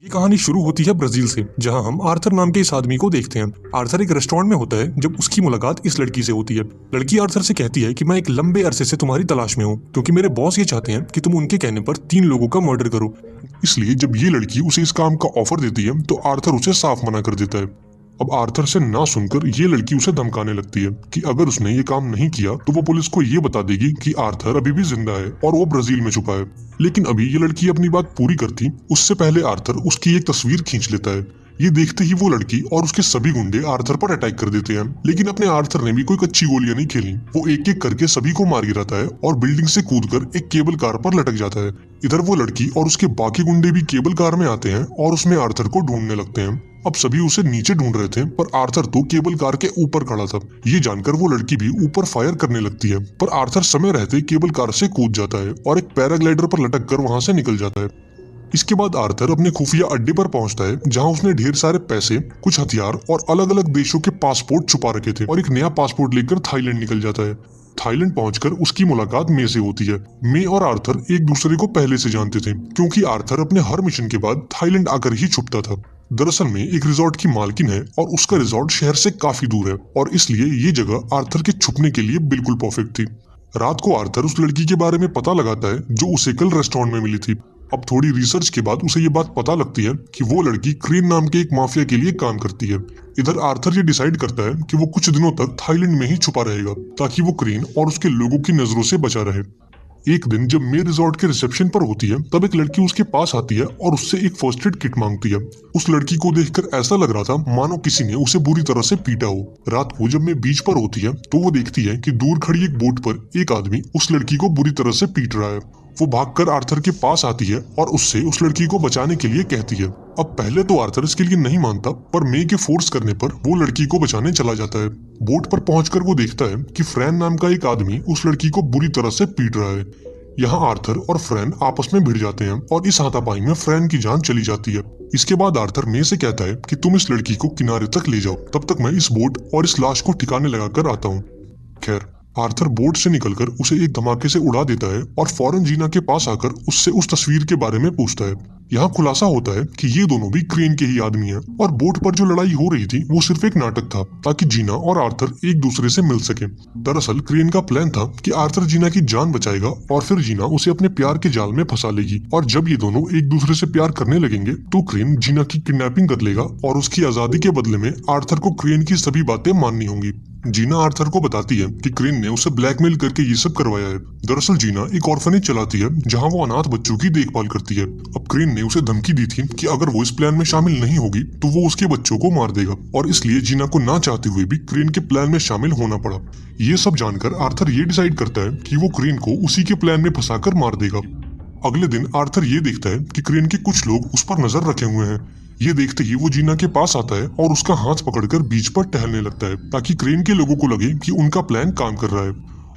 ये कहानी शुरू होती है ब्राजील से, जहां हम आर्थर नाम के इस आदमी को देखते हैं। आर्थर एक रेस्टोरेंट में होता है जब उसकी मुलाकात इस लड़की से होती है। लड़की आर्थर से कहती है कि मैं एक लंबे अरसे से तुम्हारी तलाश में हूँ, क्योंकि मेरे बॉस ये चाहते हैं कि तुम उनके कहने पर 3 लोगों का मर्डर करो। इसलिए जब ये लड़की उसे इस काम का ऑफर देती है तो आर्थर उसे साफ मना कर देता है। अब आर्थर से ना सुनकर ये लड़की उसे धमकाने लगती है कि अगर उसने ये काम नहीं किया तो वो पुलिस को ये बता देगी कि आर्थर अभी भी जिंदा है और वो ब्राजील में छुपा है। लेकिन अभी ये लड़की अपनी बात पूरी करती उससे पहले आर्थर उसकी एक तस्वीर खींच लेता है। ये देखते ही वो लड़की और उसके सभी गुंडे आर्थर पर अटैक कर देते हैं, लेकिन अपने आर्थर ने भी कोई कच्ची गोलियां नहीं खेली। वो एक एक करके सभी को मार गिराता है और बिल्डिंग से कूदकर एक केबल कार पर लटक जाता है। इधर वो लड़की और उसके बाकी गुंडे भी केबल कार में आते हैं और उसमें आर्थर को ढूंढने लगते हैं। अब सभी उसे नीचे ढूंढ रहे थे, पर आर्थर तो केबल कार के ऊपर खड़ा था। ये जानकर वो लड़की भी ऊपर फायर करने लगती है, पर आर्थर समय रहते केबल कार से कूद जाता है और एक पैराग्लाइडर पर लटक कर वहां से निकल जाता है। इसके बाद आर्थर अपने खुफिया अड्डे पर पहुंचता है, जहां उसने ढेर सारे पैसे, कुछ हथियार और अलग अलग देशों के पासपोर्ट छुपा रखे थे और एक नया पासपोर्ट लेकर थाईलैंड निकल जाता है। थाईलैंड पहुंचकर उसकी मुलाकात मे से होती है। मे और आर्थर एक दूसरे को पहले से जानते थे, क्योंकि आर्थर अपने हर मिशन के बाद थाईलैंड आकर ही छुपता था। दरअसल में एक रिजॉर्ट की मालकिन है और उसका रिजॉर्ट शहर से काफी दूर है और इसलिए ये जगह आर्थर के छुपने के लिए बिल्कुल परफेक्ट थी। रात को आर्थर उस लड़की के बारे में पता लगाता है जो उसे कल रेस्टोरेंट में मिली थी। अब थोड़ी रिसर्च के बाद उसे ये बात पता लगती है कि वो लड़की क्रेन नाम के एक माफिया के लिए काम करती है। इधर आर्थर ये डिसाइड करता है कि वो कुछ दिनों तक थाईलैंड में ही छुपा रहेगा, ताकि वो क्रेन और उसके लोगों की नजरों से बचा रहे। एक दिन जब मे रिजॉर्ट के रिसेप्शन पर होती है, तब एक लड़की उसके पास आती है और उससे एक फर्स्ट एड किट मांगती है। उस लड़की को देखकर ऐसा लग रहा था मानो किसी ने उसे बुरी तरह से पीटा हो। रात को जब मे बीच पर होती है तो वो देखती है कि दूर खड़ी एक बोट पर एक आदमी उस लड़की को बुरी तरह से पीट रहा है। वो भागकर आर्थर के पास आती है और उससे उस लड़की को बचाने के लिए कहती है। अब पहले तो आर्थर इसके लिए नहीं मानता, पर मे के फोर्स करने पर वो लड़की को बचाने चला जाता है। बोट पर पहुंचकर वो देखता है कि फ्रैन नाम का एक आदमी उस लड़की को बुरी तरह से पीट रहा है। यहाँ आर्थर और फ्रैन आपस में भिड़ जाते हैं और इस हाथापाई में फ्रैन की जान चली जाती है। इसके बाद आर्थर मे से कहता है कि तुम इस लड़की को किनारे तक ले जाओ, तब तक मैं इस बोट और इस लाश को ठिकाने लगाकर आता हूँ। खैर, आर्थर बोट से निकलकर उसे एक धमाके से उड़ा देता है और फौरन जीना के पास आकर उससे उस तस्वीर के बारे में पूछता है। यहाँ खुलासा होता है कि ये दोनों भी क्रेन के ही आदमी हैं और बोट पर जो लड़ाई हो रही थी वो सिर्फ एक नाटक था, ताकि जीना और आर्थर एक दूसरे से मिल सके। दरअसल क्रेन का प्लान था कि आर्थर जीना की जान बचाएगा और फिर जीना उसे अपने प्यार के जाल में फंसा लेगी, और जब ये दोनों एक दूसरे से प्यार करने लगेंगे तो क्रेन जीना की किडनैपिंग कर लेगा और उसकी आजादी के बदले में आर्थर को क्रेन की सभी बातें माननी होंगी। जीना आर्थर को बताती है कि क्रेन ने उसे ब्लैकमेल करके ये सब करवाया है। दरअसल जीना एक ऑर्फनेज चलाती है जहां वो अनाथ बच्चों की देखभाल करती है। अब क्रेन ने उसे धमकी दी थी कि अगर वो इस प्लान में शामिल नहीं होगी तो वो उसके बच्चों को मार देगा, और इसलिए जीना को ना चाहते हुए भी क्रेन के प्लान में शामिल होना पड़ा। ये सब जानकर आर्थर ये डिसाइड करता है कि वो क्रेन को उसी के प्लान में फंसाकर मार देगा। अगले दिन आर्थर ये देखता है कि क्रेन के कुछ लोग उस पर नजर रखे हुए हैं। ये देखते ही वो जीना के पास आता है और उसका हाथ पकड़कर बीच पर टहलने लगता है, ताकि क्रेन के लोगों को लगे कि उनका प्लान काम कर रहा है।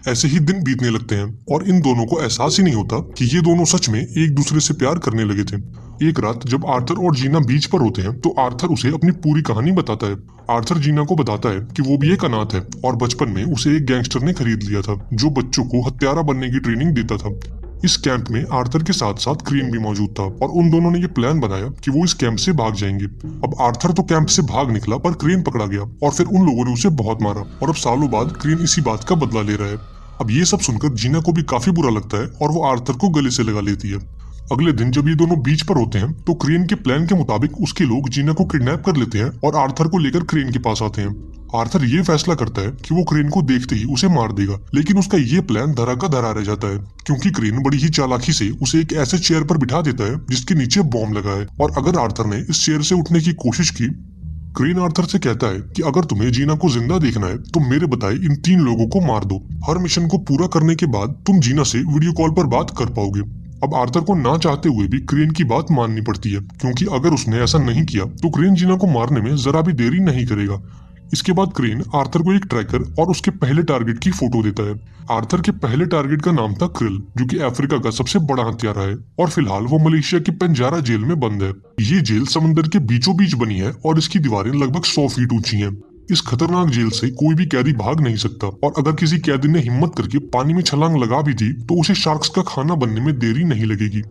ऐसे ही दिन बीतने लगते हैं और इन दोनों को एहसास ही नहीं होता कि ये दोनों सच में एक दूसरे से प्यार करने लगे थे। एक रात जब आर्थर और जीना बीच पर होते हैं तो आर्थर उसे अपनी पूरी कहानी बताता है। आर्थर जीना को बताता है कि वो भी एक अनाथ है और बचपन में उसे एक गैंगस्टर ने खरीद लिया था जो बच्चों को हत्यारा बनने की ट्रेनिंग देता था। इस कैंप में आर्थर के साथ साथ क्रेन भी मौजूद था और उन दोनों ने ये प्लान बनाया कि वो इस कैंप से भाग जाएंगे। अब आर्थर तो कैंप से भाग निकला, पर क्रेन पकड़ा गया और फिर उन लोगों ने उसे बहुत मारा, और अब सालों बाद क्रेन इसी बात का बदला ले रहा है। अब ये सब सुनकर जीना को भी काफी बुरा लगता है और वो आर्थर को गले से लगा लेती है। अगले दिन जब ये दोनों बीच पर होते हैं तो क्रेन के प्लान के मुताबिक उसके लोग जीना को किडनैप कर लेते हैं और आर्थर को लेकर क्रेन के पास आते हैं। आर्थर ये फैसला करता है कि वो क्रेन को देखते ही उसे मार देगा, लेकिन उसका ये प्लान धरा का धरा रह जाता है, क्योंकि क्रेन बड़ी ही चालाकी से उसे एक ऐसे चेयर पर बिठा देता है जिसके नीचे बॉम्ब लगा है, और अगर आर्थर ने इस चेयर से उठने की कोशिश की, क्रेन आर्थर से कहता है कि अगर तुम्हें जीना को जिंदा देखना है तो मेरे बताए इन 3 लोगों को मार दो। हर मिशन को पूरा करने के बाद तुम जीना से वीडियो कॉल पर बात कर पाओगे। अब आर्थर को ना चाहते हुए भी क्रेन की बात माननी पड़ती है, क्योंकि अगर उसने ऐसा नहीं किया तो क्रेन जीना को मारने में जरा भी देरी नहीं करेगा। इसके बाद क्रेन आर्थर को एक ट्रैकर और उसके पहले टारगेट की फोटो देता है। आर्थर के पहले टारगेट का नाम था क्रिल, जो कि अफ्रीका का सबसे बड़ा हत्यारा है और फिलहाल वो मलेशिया की पेंजारा जेल में बंद है। ये जेल समंदर के बीचों बीच बनी है और इसकी दीवारें लगभग 100 फीट ऊंची हैं। इस खतरनाक जेल से कोई भी कैदी भाग नहीं सकता, और अगर किसी कैदी ने हिम्मत करके पानी में छलांग लगा भी दी तो उसे शार्क्स का खाना बनने में देरी नहीं लगेगी।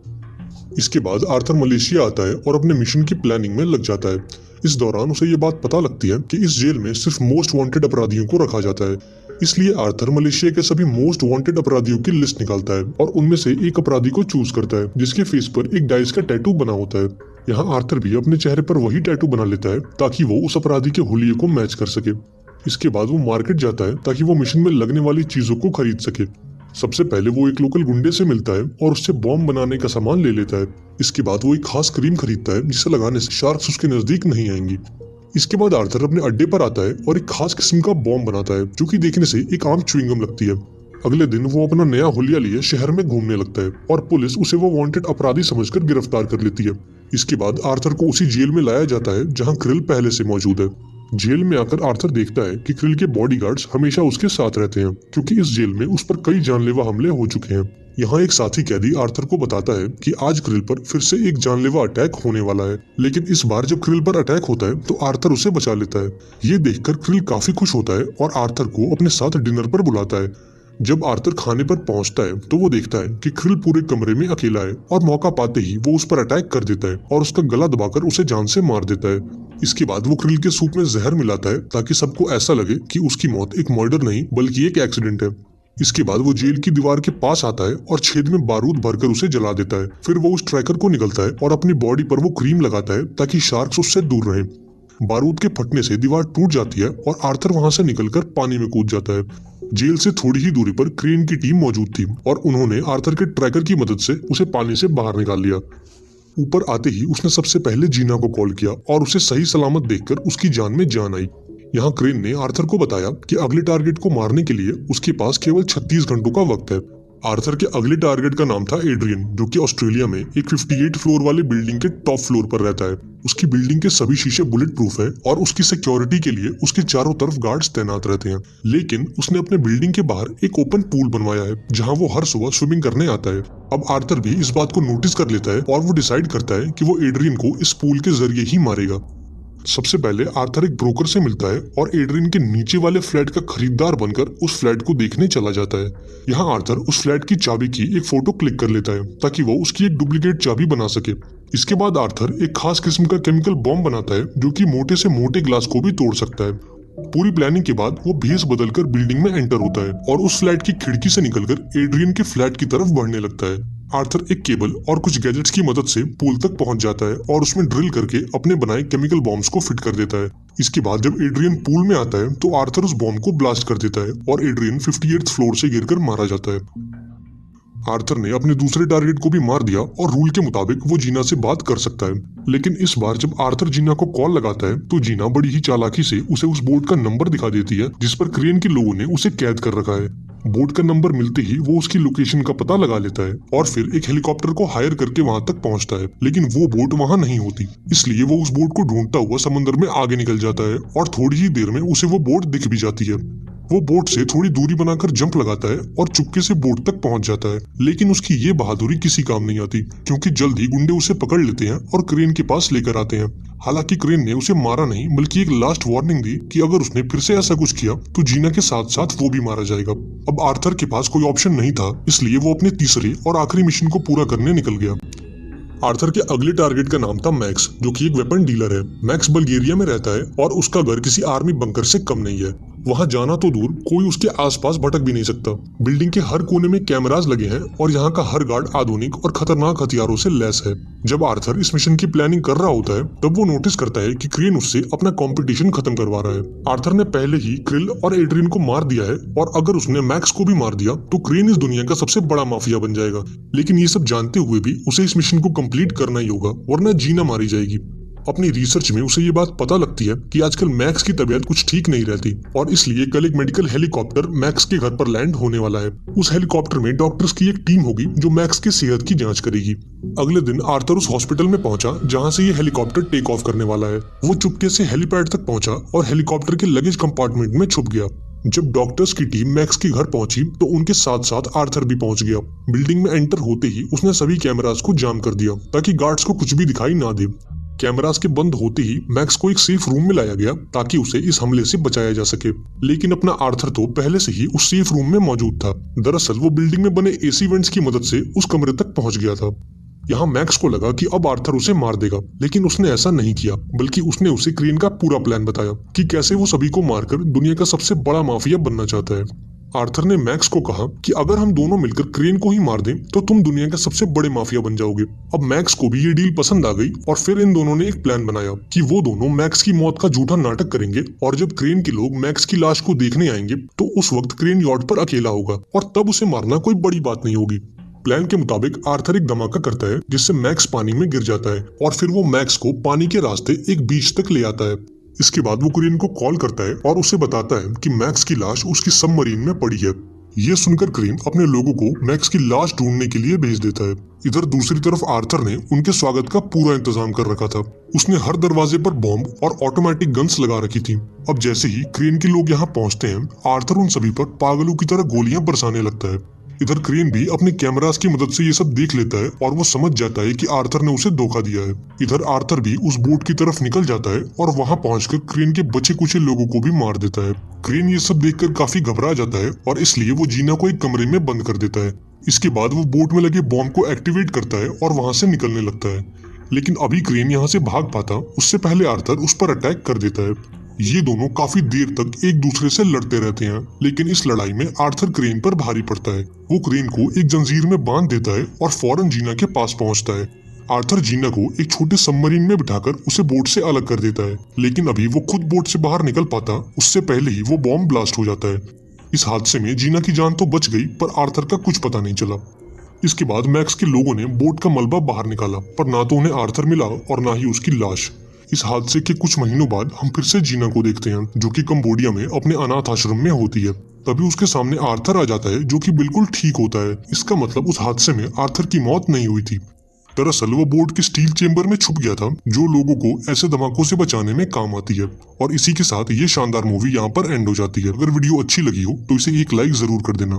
इसके बाद आर्थर मलेशिया आता है और अपने मिशन की प्लानिंग में लग जाता है। इस दौरान उसे ये बात पता लगती है कि इस जेल में सिर्फ मोस्ट वांटेड अपराधियों को रखा जाता है। इसलिए आर्थर मलेशिया के सभी मोस्ट वांटेड अपराधियों की लिस्ट निकालता है और उनमें से एक अपराधी को चूज करता है जिसके फेस पर एक डाइस का टैटू बना होता है। यहाँ आर्थर भी अपने चेहरे पर वही टैटू बना लेता है ताकि वो उस अपराधी के हुलिये को मैच कर सके। इसके बाद वो मार्केट जाता है ताकि वो मिशन में लगने वाली चीजों को खरीद सके। सबसे पहले वो एक लोकल गुंडे से मिलता है और उससे बॉम्ब बनाने का सामान ले लेता है। इसके बाद वो एक खास क्रीम खरीदता है जिसे लगाने से शार्क्स उसके नजदीक नहीं आएंगी। इसके बाद आर्थर अपने अड्डे पर आता है और एक खास किस्म का बॉम्ब बनाता है जो कि देखने से एक आम च्युइंगम लगती है। अगले दिन वो अपना नया हुलिया लिए शहर में घूमने लगता है और पुलिस उसे वो वांटेड अपराधी समझकर गिरफ्तार कर लेती है। इसके बाद आर्थर को उसी जेल में लाया जाता है जहां क्रिल पहले से मौजूद है। जेल में आकर आर्थर देखता है कि क्रिल के बॉडीगार्ड्स हमेशा उसके साथ रहते हैं क्योंकि इस जेल में उस पर कई जानलेवा हमले हो चुके हैं। यहाँ एक साथी कैदी आर्थर को बताता है कि आज क्रिल पर फिर से एक जानलेवा अटैक होने वाला है, लेकिन इस बार जब क्रिल पर अटैक होता है तो आर्थर उसे बचा लेता है। ये देखकर क्रिल काफी खुश होता है और आर्थर को अपने साथ डिनर पर बुलाता है। जब आर्थर खाने पर पहुंचता है तो वो देखता है कि क्रिल पूरे कमरे में अकेला है और मौका पाते ही वो उस पर अटैक कर देता है और उसका गला दबाकर उसे जान से मार देता है। इसके बाद वो क्रिल के सूप में जहर मिलाता है ताकि सबको ऐसा लगे कि उसकी मौत एक मर्डर नहीं बल्कि एक एक्सीडेंट है। इसके बाद वो जेल की दीवार के पास आता है और छेद में बारूद भरकर उसे जला देता है। फिर वो उस ट्रैकर को निकलता है और अपनी बॉडी पर वो क्रीम लगाता है ताकि शार्क्स उससे दूर रहें। बारूद के फटने से दीवार टूट जाती है और आर्थर वहां से निकलकर पानी में कूद जाता है। जेल से थोड़ी ही दूरी पर क्रेन की टीम मौजूद थी और उन्होंने आर्थर के ट्रैकर की मदद से उसे पानी से बाहर निकाल लिया। ऊपर आते ही उसने सबसे पहले जीना को कॉल किया और उसे सही सलामत देखकर उसकी जान में जान आई। यहाँ क्रेन ने आर्थर को बताया कि अगले टारगेट को मारने के लिए उसके पास केवल 36 घंटों का वक्त है। आर्थर के अगले टारगेट का नाम था एड्रियन, जो कि ऑस्ट्रेलिया में एक 58 फ्लोर वाले बिल्डिंग के टॉप फ्लोर पर रहता है। उसकी बिल्डिंग के सभी शीशे बुलेट प्रूफ है और उसकी सिक्योरिटी के लिए उसके चारों तरफ गार्ड्स तैनात रहते हैं। लेकिन उसने अपने बिल्डिंग के बाहर एक ओपन पूल बनवाया है जहां वो हर सुबह स्विमिंग करने आता है। अब आर्थर भी इस बात को नोटिस कर लेता है और वो डिसाइड करता है कि वो एड्रियन को इस पूल के जरिए ही मारेगा। सबसे पहले आर्थर एक ब्रोकर से मिलता है और एड्रियन के नीचे वाले फ्लैट का खरीदार बनकर उस फ्लैट को देखने चला जाता है। यहाँ आर्थर उस फ्लैट की चाबी की एक फोटो क्लिक कर लेता है ताकि वो उसकी एक डुप्लीकेट चाबी बना सके। इसके बाद आर्थर एक खास किस्म का केमिकल बॉम्ब बनाता है जो कि मोटे से मोटे ग्लास को भी तोड़ सकता है। पूरी प्लानिंग के बाद वो भेस बदलकर बिल्डिंग में एंटर होता है और उस फ्लैट की खिड़की से निकलकर एड्रियन के फ्लैट की तरफ बढ़ने लगता है। आर्थर एक केबल और कुछ गैजेट्स की मदद से पूल तक पहुंच जाता है और उसमें ड्रिल करके अपने बनाए केमिकल बॉम्ब्स को फिट कर देता है। इसके बाद जब एड्रियन पूल में आता है तो आर्थर उस बॉम्ब को ब्लास्ट कर देता है और एड्रियन 58th फ्लोर से गिरकर मारा जाता है। आर्थर ने अपने दूसरे टारगेट को भी मार दिया और रूल के मुताबिक वो जीना से बात कर सकता है। लेकिन इस बार जब आर्थर जीना को कॉल लगाता है तो जीना बड़ी ही चालाकी से उसे उस बोट का नंबर दिखा देती है जिस पर क्रेन के लोगों ने उसे कैद कर रखा है। बोट का नंबर मिलते ही वो उसकी लोकेशन का पता लगा लेता है और फिर एक हेलीकॉप्टर को हायर करके वहां तक पहुंचता है, लेकिन वो बोट वहां नहीं होती। इसलिए वो उस बोट को ढूंढता हुआ समंदर में आगे निकल जाता है और थोड़ी ही देर में उसे वो बोट दिख भी जाती है। वो बोट से थोड़ी दूरी बनाकर जंप लगाता है और चुपके से बोट तक पहुंच जाता है, लेकिन उसकी ये बहादुरी किसी काम नहीं आती क्योंकि जल्द ही गुंडे उसे पकड़ लेते हैं और क्रेन के पास लेकर आते हैं। हालांकि क्रेन ने उसे मारा नहीं बल्कि एक लास्ट वार्निंग दी कि अगर उसने फिर से ऐसा कुछ किया तो जीना के साथ साथ वो भी मारा जाएगा। अब आर्थर के पास कोई ऑप्शन नहीं था, इसलिए वो अपने तीसरे और आखिरी मिशन को पूरा करने निकल गया। आर्थर के अगले टारगेट का नाम था मैक्स, जो कि एक वेपन डीलर है। मैक्स बल्गेरिया में रहता है और उसका घर किसी आर्मी बंकर से कम नहीं है। वहां जाना तो दूर, कोई उसके आसपास भटक भी नहीं सकता। बिल्डिंग के हर कोने में कैमरास लगे हैं और यहाँ का हर गार्ड आधुनिक और खतरनाक हथियारों से लैस है। जब आर्थर इस मिशन की प्लानिंग कर रहा होता है तब वो नोटिस करता है कि क्रेन उससे अपना कंपटीशन खत्म करवा रहा है। आर्थर ने पहले ही क्रिल और एड्रियन को मार दिया है और अगर उसने मैक्स को भी मार दिया तो क्रेन इस दुनिया का सबसे बड़ा माफिया बन जाएगा। लेकिन ये सब जानते हुए भी उसे इस मिशन को कंप्लीट करना ही होगा वरना जीना मारी जाएगी। अपनी रिसर्च में उसे ये बात पता लगती है कि आजकल मैक्स की तबीयत कुछ ठीक नहीं रहती और इसलिए कल एक मेडिकल हेलीकॉप्टर मैक्स के घर पर लैंड होने वाला है। उस हेलीकॉप्टर में डॉक्टर्स की एक टीम होगी जो मैक्स की सेहत की जांच करेगी। अगले दिन आर्थर उस हॉस्पिटल में पहुंचा जहां से ये हेलीकॉप्टर टेक ऑफ करने वाला है। वो चुपके से हेलीपैड तक पहुंचा और हेलीकॉप्टर के लगेज कंपार्टमेंट में छुप गया। जब डॉक्टर्स की टीम मैक्स के घर पहुंची तो उनके साथ साथ आर्थर भी पहुंच गया। बिल्डिंग में एंटर होते ही उसने सभी कैमरास को जाम कर दिया ताकि गार्ड्स को कुछ भी दिखाई ना दे। कैमरास के बंद होते ही मैक्स को एक सेफ रूम में लाया गया ताकि उसे इस हमले से बचाया जा सके। लेकिन अपना आर्थर तो पहले से ही उस सेफ रूम में मौजूद था। दरअसल वो बिल्डिंग में बने एसी वेंट्स की मदद से उस कमरे तक पहुंच गया था। यहाँ मैक्स को लगा कि अब आर्थर उसे मार देगा, लेकिन उसने ऐसा नहीं किया, बल्कि उसने उसे क्रेन का पूरा प्लान बताया कि कैसे वो सभी को मारकर दुनिया का सबसे बड़ा माफिया बनना चाहता है। आर्थर ने मैक्स को कहा कि अगर हम दोनों मिलकर क्रेन को ही मार दें तो तुम दुनिया के सबसे बड़े माफिया बन जाओगे। अब मैक्स को भी ये डील पसंद आ गई और फिर इन दोनों ने एक प्लान बनाया कि वो दोनों मैक्स की मौत का झूठा नाटक करेंगे और जब क्रेन के लोग मैक्स की लाश को देखने आएंगे तो उस वक्त क्रेन यॉर्ड पर अकेला होगा और तब उसे मारना कोई बड़ी बात नहीं होगी। प्लान के मुताबिक आर्थर एक धमाका करता है जिससे मैक्स पानी में गिर जाता है और फिर वो मैक्स को पानी के रास्ते एक बीच तक ले आता है। इसके बाद वो क्रेन को कॉल करता है और उसे बताता है कि मैक्स की लाश उसकी सबमरीन में पड़ी है। ये सुनकर क्रेन अपने लोगों को मैक्स की लाश ढूंढने के लिए भेज देता है। इधर दूसरी तरफ आर्थर ने उनके स्वागत का पूरा इंतजाम कर रखा था। उसने हर दरवाजे पर बॉम्ब और ऑटोमेटिक गन्स लगा रखी थी। अब जैसे ही क्रेन के लोग यहाँ पहुंचते हैं, आर्थर उन सभी पर पागलों की तरह गोलियां बरसाने लगता है। इधर क्रेन भी अपने कैमरास की मदद से ये सब देख लेता है और वो समझ जाता है कि आर्थर ने उसे धोखा दिया है। इधर आर्थर भी उस बोट की तरफ निकल जाता है और वहां पहुंचकर क्रेन के बचे कुचे लोगों को भी मार देता है। क्रेन ये सब देखकर काफी घबरा जाता है और इसलिए वो जीना को एक कमरे में बंद कर देता है। इसके बाद वो बोट में लगे बॉम्ब को एक्टिवेट करता है और वहां से निकलने लगता है, लेकिन अभी क्रेन यहाँ से भाग पाता उससे पहले आर्थर उस पर अटैक कर देता है। ये दोनों काफी देर तक एक दूसरे से लड़ते रहते हैं, लेकिन इस लड़ाई में आर्थर क्रेन पर भारी पड़ता है। वो क्रेन को एक जंजीर में बांध देता है और फौरन जीना के पास पहुंचता है। आर्थर जीना को एक छोटे सबमरीन में बिठाकर उसे बोट से अलग कर देता है, लेकिन अभी वो खुद बोट से बाहर निकल पाता उससे पहले ही वो बॉम्ब ब्लास्ट हो जाता है। इस हादसे में जीना की जान तो बच गई, पर आर्थर का कुछ पता नहीं चला। इसके बाद मैक्स के लोगों ने बोट का मलबा बाहर निकाला, पर ना तो उन्हें आर्थर मिला और ना ही उसकी लाश। इस हादसे के कुछ महीनों बाद हम फिर से जीना को देखते हैं, जो कि कंबोडिया में अपने अनाथ आश्रम में होती है। तभी उसके सामने आर्थर आ जाता है, जो कि बिल्कुल ठीक होता है। इसका मतलब उस हादसे में आर्थर की मौत नहीं हुई थी। दरअसल वो बोट के स्टील चेंबर में छुप गया था, जो लोगों को ऐसे धमाकों से बचाने में काम आती है। और इसी के साथ ये शानदार मूवी यहाँ पर एंड हो जाती है। अगर वीडियो अच्छी लगी हो तो इसे एक लाइक जरूर कर देना।